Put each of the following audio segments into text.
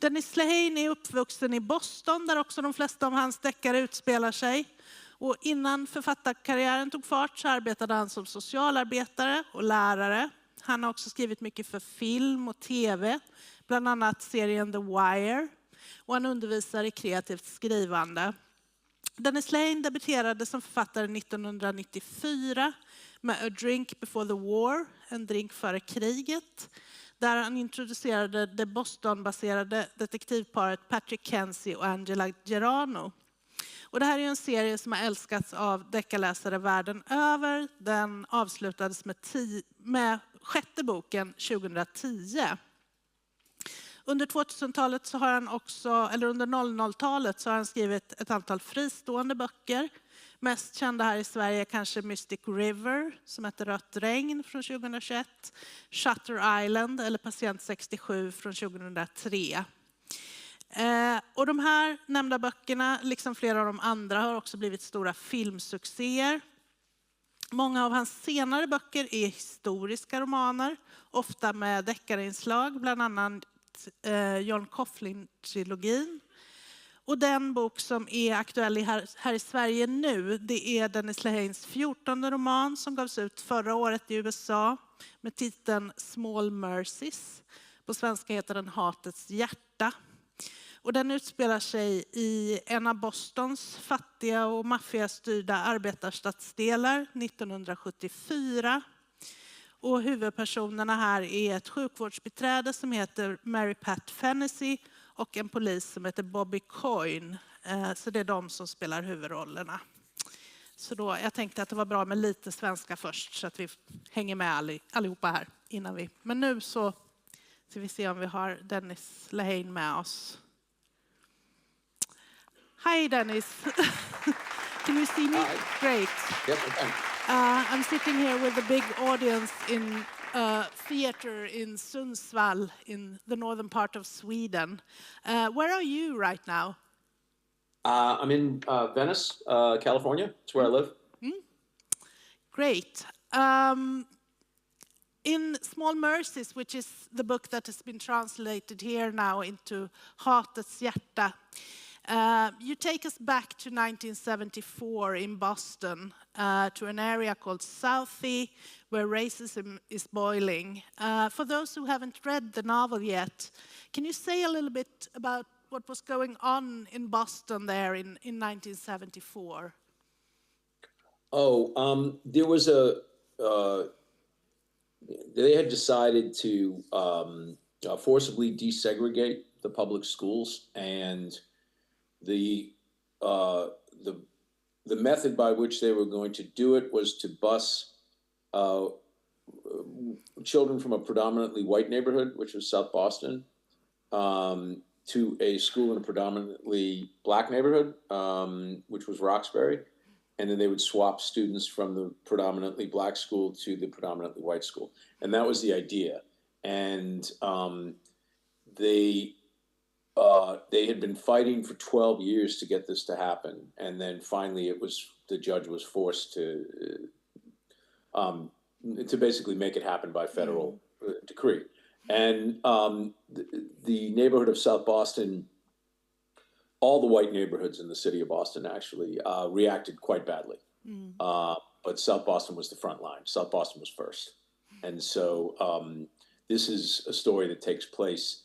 Dennis Lehane är uppvuxen i Boston där också de flesta av hans deckare utspelar sig. Och innan författarkarriären tog fart så arbetade han som socialarbetare och lärare. Han har också skrivit mycket för film och tv, bland annat serien The Wire. Och han undervisar i kreativt skrivande. Dennis Lehane debuterade som författare 1994 med A Drink Before the War, en drink före kriget. Där han introducerade det Boston-baserade detektivparet Patrick Kenzie och Angela Gerano. Och det här är en serie som har älskats av deckarläsare världen över. Den avslutades med sjätte boken 2010. Under 2000-talet så har han också, eller under 00-talet så har han skrivit ett antal fristående böcker. Mest kända här i Sverige är kanske Mystic River som heter Rött regn från 2021. Shutter Island eller Patient 67 från 2003. Och de här nämnda böckerna, liksom flera av de andra, har också blivit stora filmsuccéer. Många av hans senare böcker är historiska romaner, ofta med deckarinslag, bland annat John Coughlin-trilogin. Och den bok som är aktuell här i Sverige nu, det är Dennis Lehanes 14:e roman som gavs ut förra året i USA med titeln Small Mercies. På svenska heter den Hatets hjärta. Och den utspelar sig i en av Bostons fattiga och maffiastyrda arbetarstadsdelar 1974. Och huvudpersonerna här är ett sjukvårdsbiträde som heter Mary Pat Fennessy och en polis som heter Bobby Coyne. Så det är de som spelar huvudrollerna. Så då, jag tänkte att det var bra med lite svenska först så att vi hänger med allihopa här innan vi. Men nu så ska vi se om vi har Dennis Lehane med oss. Hi Dennis. Can you see me? Hi. Great. Yes, I can. I'm sitting here with a big audience in a theater in Sundsvall in the northern part of Sweden. Where are you right now? I'm in Venice, California. It's where I live. Great. In Small Mercies, which is the book that has been translated here now into Hatets hjärta, you take us back to 1974 in Boston, to an area called Southie, where racism is boiling. For those who haven't read the novel yet, can you say a little bit about what was going on in Boston there in 1974? There was they had decided to forcibly desegregate the public schools, and the method by which they were going to do it was to bus children from a predominantly white neighborhood, which was South Boston, to a school in a predominantly black neighborhood, which was Roxbury. And then they would swap students from the predominantly black school to the predominantly white school. And that was the idea. And they had been fighting for 12 years to get this to happen. And then finally the judge was forced to basically make it happen by federal decree. And the neighborhood of South Boston, all the white neighborhoods in the city of Boston actually reacted quite badly. But South Boston was the front line. South Boston was first. And so this is a story that takes place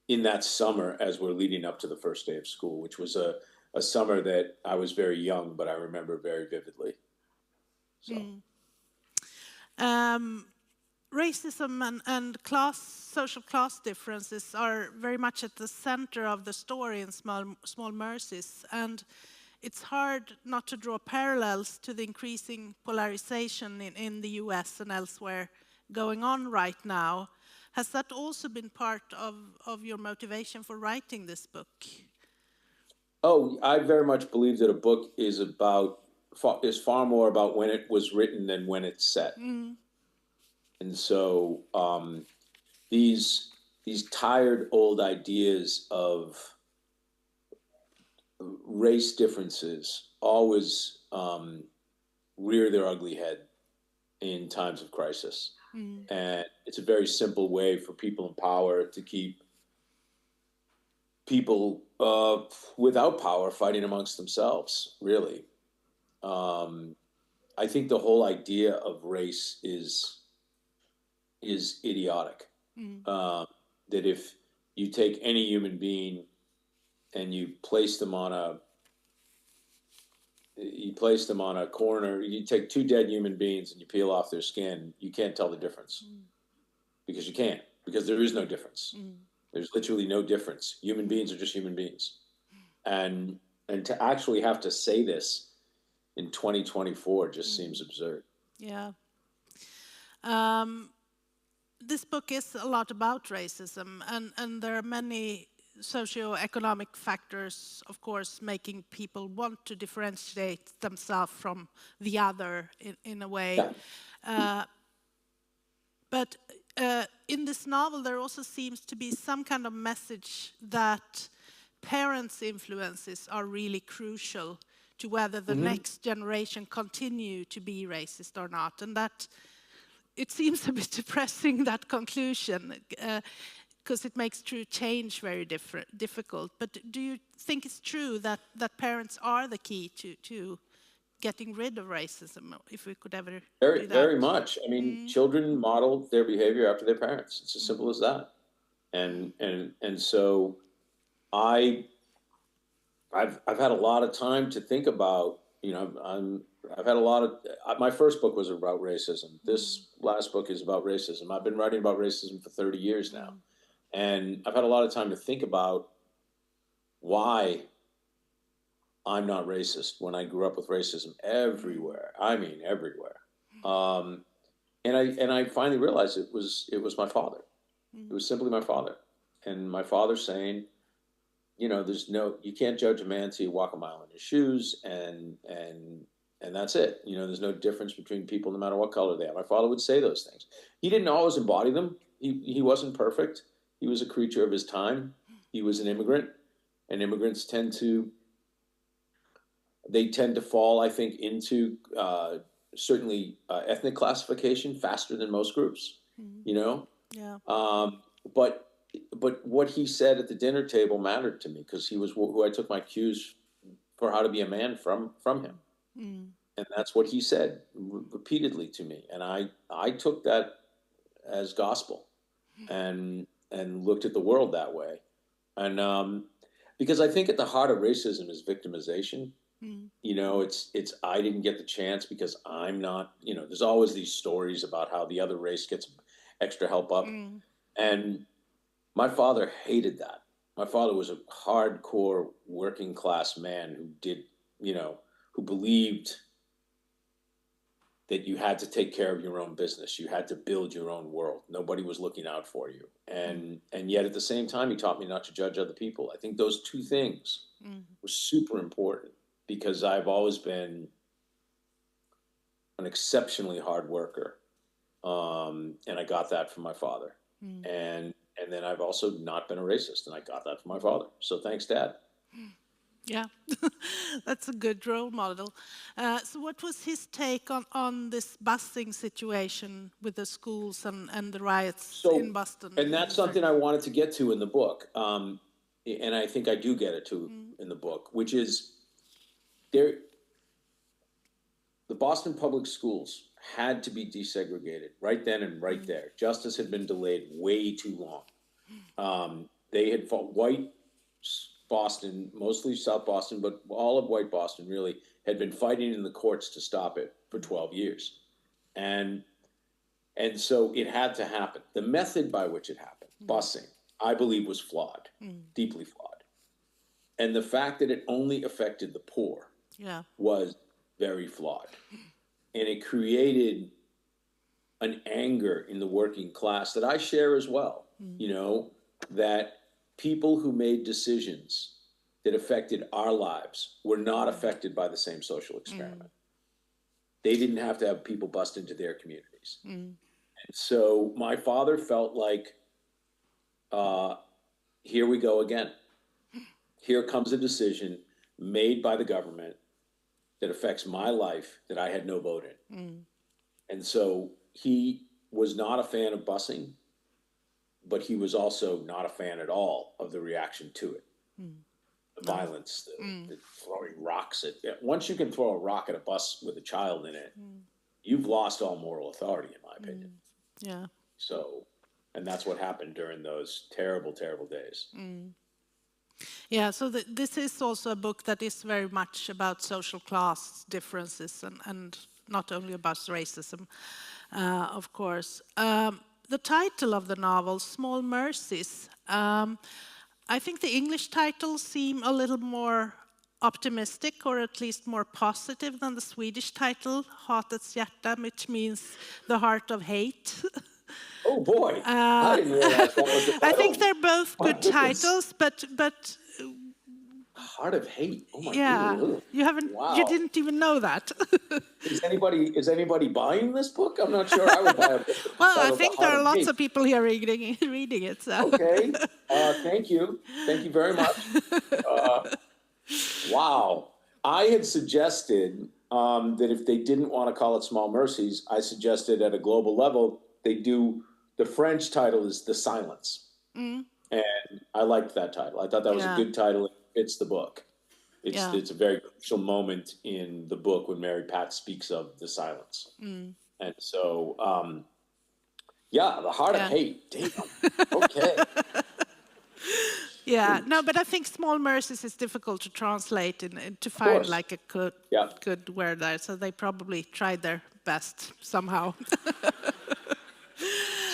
in that summer as we're leading up to the first day of school, which was a summer that I was very young, but I remember very vividly. So. Racism and social class differences are very much at the center of the story in Small Mercies, and it's hard not to draw parallels to the increasing polarization in the US and elsewhere going on right now. Has that also been part of your motivation for writing this book? Oh, I very much believe that a book is far more about when it was written than when it's set. And so these tired old ideas of race differences always rear their ugly head in times of crisis. And it's a very simple way for people in power to keep people without power fighting amongst themselves, really. I think the whole idea of race is idiotic. That if you take any human being and you place them on a corner, you take two dead human beings and you peel off their skin, you can't tell the difference. Because you can't, because there is no difference. There's literally no difference. Human beings are just human beings. And to actually have to say this in 2024 just seems absurd. Yeah. This book is a lot about racism, and there are many socioeconomic factors, of course, making people want to differentiate themselves from the other in a way. Yeah. But in this novel, there also seems to be some kind of message that parents' influences are really crucial to whether the next generation continue to be racist or not. And that it seems a bit depressing, that conclusion, because it makes true change very difficult. But do you think it's true that parents are the key to getting rid of racism, if we could ever do that? Very much. I mean, children model their behavior after their parents. It's as simple as that. And so I've had a lot of time to think about, I've had a lot of, my first book was about racism. This last book is about racism. I've been writing about racism for 30 years now. And I've had a lot of time to think about why I'm not racist when I grew up with racism everywhere. I mean, everywhere. And I finally realized it was my father. It was simply my father. And my father saying, you can't judge a man till you walk a mile in his shoes, and that's it. There's no difference between people no matter what color they are. My father would say those things. He didn't always embody them. He wasn't perfect. He was a creature of his time. He was an immigrant, and immigrants tend to fall, I think, into certainly ethnic classification faster than most groups. Yeah. But what he said at the dinner table mattered to me, because he was who I took my cues for how to be a man from him. And that's what he said repeatedly to me. And I took that as gospel and looked at the world that way. And because I think at the heart of racism is victimization. It's I didn't get the chance because I'm not, there's always these stories about how the other race gets extra help up. And my father hated that. My father was a hardcore working class man who believed that you had to take care of your own business. You had to build your own world. Nobody was looking out for you. And yet at the same time, he taught me not to judge other people. I think those two things were super important, because I've always been an exceptionally hard worker. And I got that from my father. And then I've also not been a racist, and I got that from my father. So thanks, Dad. Yeah, that's a good role model. So what was his take on this busing situation with the schools and the riots in Boston? And that's something I wanted to get to in the book. And I think I do get it to in the book, which is the Boston public schools had to be desegregated right then and right there. Justice had been delayed way too long. They had fought white Boston, mostly South Boston, but all of white Boston really had been fighting in the courts to stop it for 12 years. And so it had to happen. The method by which it happened, busing, I believe was flawed, deeply flawed. And the fact that it only affected the poor was very flawed. And it created an anger in the working class that I share as well, that people who made decisions that affected our lives were not affected by the same social experiment. They didn't have to have people bust into their communities. And so my father felt like, here we go again. Here comes a decision made by the government that affects my life that I had no vote in. And so he was not a fan of busing, but he was also not a fan at all of the reaction to it. The violence, the throwing rocks at. Once you can throw a rock at a bus with a child in it, you've lost all moral authority, in my opinion. Yeah. So, and that's what happened during those terrible, terrible days. Yeah, so this is also a book that is very much about social class differences and not only about racism, of course. The title of the novel, Small Mercies, I think the English titles seem a little more optimistic, or at least more positive than the Swedish title, Hatets, hjärta, which means the heart of hate. Oh boy, I didn't realize that was the title. I think they're both good titles, but Heart of Hate. Oh my yeah, God. you didn't even know that. Is anybody buying this book? I'm not sure I would buy a book. Well, I think there are lots of people here reading it. So. Okay, thank you very much. Wow, I had suggested that if they didn't want to call it Small Mercies, I suggested at a global level they do. The French title is The Silence, and I liked that title. I thought that was a good title. It fits the book. It's a very crucial moment in the book when Mary Pat speaks of the silence. And so, the heart of hate. Damn. Okay. Yeah, no, but I think Small Mercies is difficult to translate and to find like a good word there. So they probably tried their best somehow.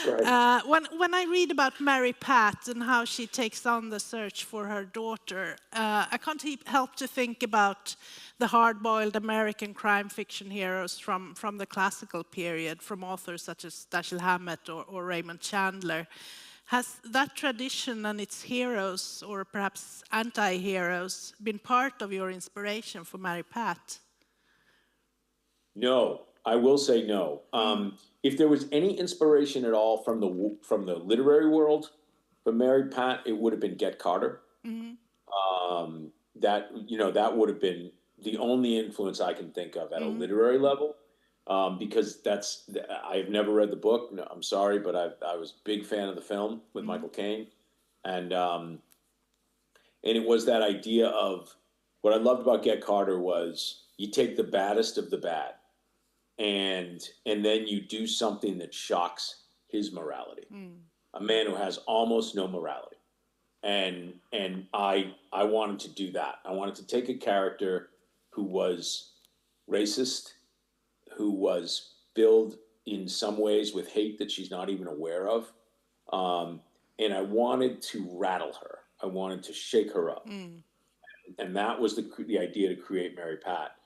When I read about Mary Pat and how she takes on the search for her daughter, I can't help to think about the hard-boiled American crime fiction heroes from the classical period, from authors such as Dashiell Hammett or Raymond Chandler. Has that tradition and its heroes, or perhaps anti-heroes, been part of your inspiration for Mary Pat? No, I will say no. If there was any inspiration at all from the literary world for Mary Pat, it would have been Get Carter. That would have been the only influence I can think of at a literary level, because I've never read the book. No, I'm sorry, but I was a big fan of the film with Michael Caine, and it was that idea of what I loved about Get Carter was you take the baddest of the bad. And then you do something that shocks his morality. A man who has almost no morality. And I wanted to do that. I wanted to take a character who was racist, who was filled in some ways with hate that she's not even aware of. And I wanted to rattle her. I wanted to shake her up. And that was the idea to create Mary Pat.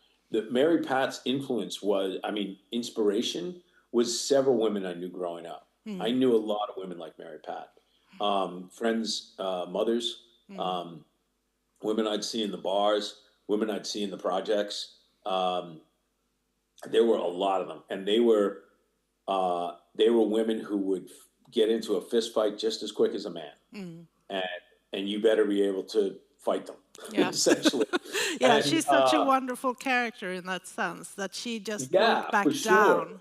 Mary Pat's inspiration was several women I knew growing up. I knew a lot of women like Mary Pat. Friends, mothers, women I'd see in the bars, women I'd see in the projects. There were a lot of them. And they were women who would get into a fist fight just as quick as a man. And you better be able to fight them. Yeah. Essentially. And, she's such a wonderful character in that sense, that she just won't back down.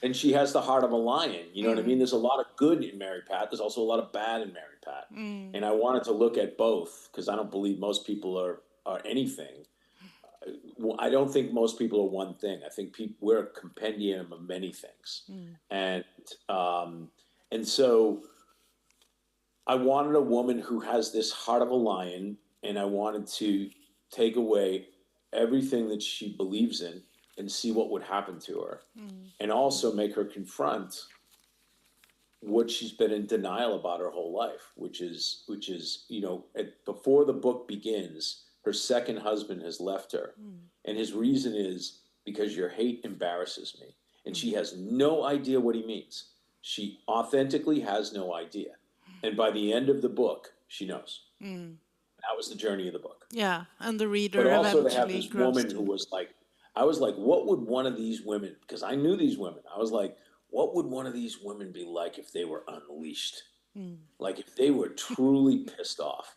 And she has the heart of a lion. You know what I mean? There's a lot of good in Mary Pat. There's also a lot of bad in Mary Pat. And I wanted to look at both, because I don't believe most people are anything. I don't think most people are one thing. I think we're a compendium of many things. And so I wanted a woman who has this heart of a lion, and I wanted to take away everything that she believes in and see what would happen to her. And also make her confront what she's been in denial about her whole life, which is before the book begins, her second husband has left her. And his reason is, because your hate embarrasses me. And she has no idea what he means. She authentically has no idea. And by the end of the book, she knows. That was the journey of the book. Yeah, and the reader but also eventually to have this woman who was like, I was like, what would one of these women, because I knew these women, I was like, what would one of these women be like if they were unleashed? Like if they were truly pissed off,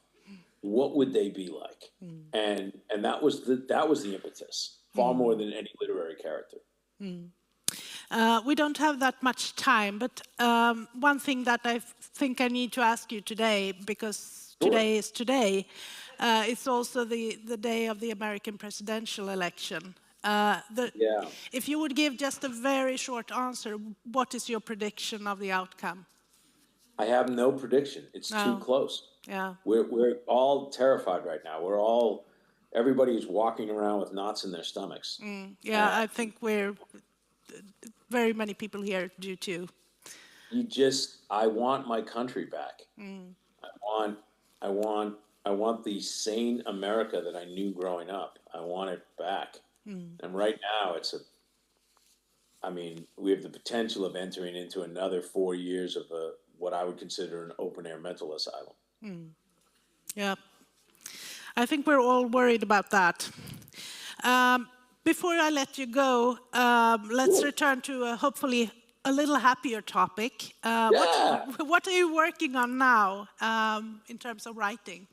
what would they be like? And that was the impetus, far more than any literary character. We don't have that much time, but one thing that I think I need to ask you today, because today is today. It's also the day of the American presidential election. If you would give just a very short answer, what is your prediction of the outcome? I have no prediction. It's too close. Yeah. We're all terrified right now. Everybody is walking around with knots in their stomachs. I think very many people here do too. I want my country back. I want the sane America that I knew growing up. I want it back. And right now we have the potential of entering into another 4 years of what I would consider an open air mental asylum. Yeah. I think we're all worried about that. Before I let you go, let's return to hopefully a little happier topic. What are you working on now in terms of writing?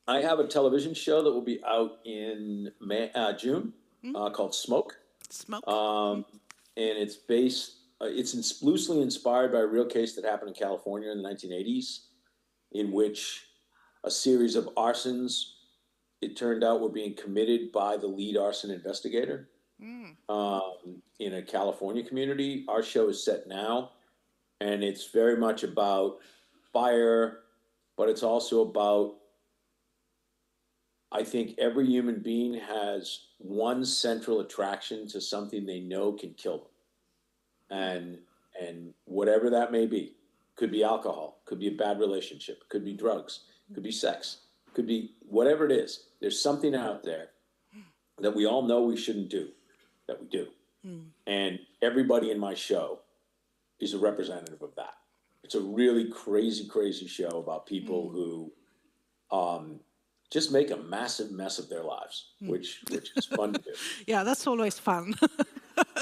I have a television show that will be out in June called Smoke. And it's loosely inspired by a real case that happened in California in the 1980s, in which a series of arsons, it turned out, were being committed by the lead arson investigator in a California community. Our show is set now, and it's very much about fire, but it's also about, I think every human being has one central attraction to something they know can kill them. And whatever that may be, could be alcohol, could be a bad relationship, could be drugs, could be sex, could be whatever it is. There's something out there that we all know we shouldn't do, that we do. And everybody in my show is a representative of that. It's a really crazy, crazy show about people who just make a massive mess of their lives, which is fun to do. Yeah, that's always fun.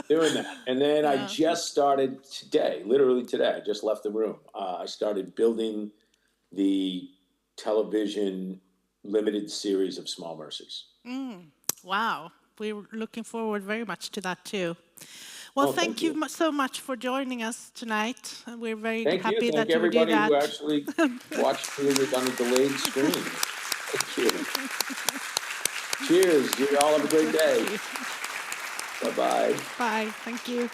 Doing that. And then I just started today, literally today, I just left the room. I started building the television limited series of Small Mercies. Wow. We're looking forward very much to that too. Well, thank you so much for joining us tonight. We're very happy that you do that. Thank you, everybody who actually watched it on a delayed screen. Thank you. Cheers. You all have a great day. Bye-bye. Bye. Thank you.